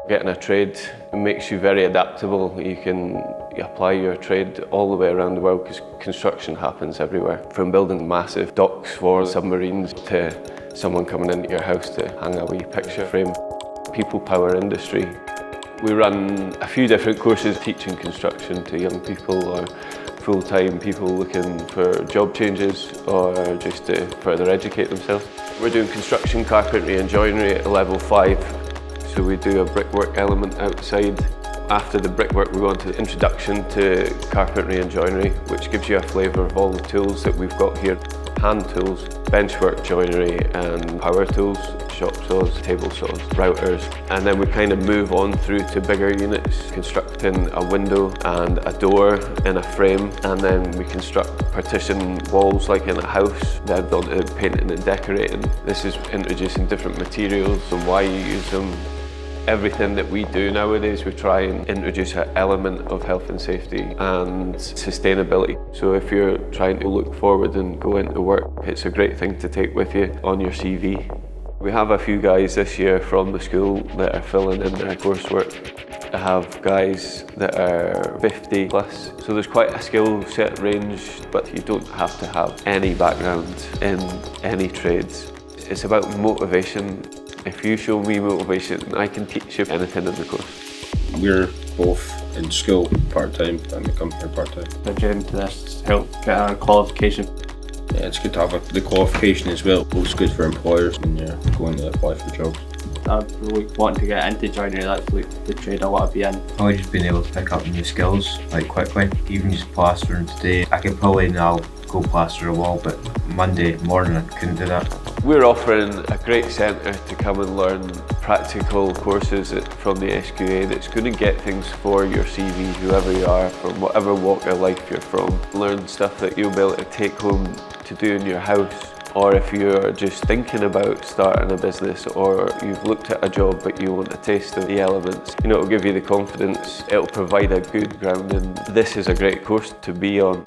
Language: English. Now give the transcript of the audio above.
Getting a trade makes you very adaptable. You can apply your trade all the way around the world because construction happens everywhere. From building massive docks for submarines to someone coming into your house to hang a wee picture frame. People power industry. We run a few different courses teaching construction to young people or full-time people looking for job changes or just to further educate themselves. We're doing construction, carpentry and joinery at level 5. So we do a brickwork element outside. After the brickwork we go on to the introduction to carpentry and joinery, which gives you a flavour of all the tools that we've got here. Hand tools, benchwork joinery and power tools, shop saws, table saws, routers. And then we kind of move on through to bigger units, constructing a window and a door in a frame. And then we construct partition walls like in a house, then on to painting and decorating. This is introducing different materials and why you use them. Everything that we do nowadays, we try and introduce an element of health and safety and sustainability. So if you're trying to look forward and go into work, it's a great thing to take with you on your CV. We have a few guys this year from the school that are filling in their coursework. I have guys that are 50 plus, so there's quite a skill set range, but you don't have to have any background in any trades. It's about motivation. If you show me motivation, I can teach you anything in the course. We're both in school part-time and the company part-time. The gym to this to help get our qualification. Yeah, it's good to have the qualification as well. It's good for employers when you're going to apply for jobs. I'm really wanting to get into joinery, that's like the trade I want to be in. Probably just being able to pick up new skills like quickly. Even just plastering today, I could probably now go plaster a wall, but Monday morning I couldn't do that. We're offering a great centre to come and learn practical courses from the SQA that's going to get things for your CV, whoever you are, from whatever walk of life you're from. Learn stuff that you'll be able to take home to do in your house, or if you're just thinking about starting a business or you've looked at a job but you want a taste of the elements, it'll give you the confidence, it'll provide a good grounding. This is a great course to be on.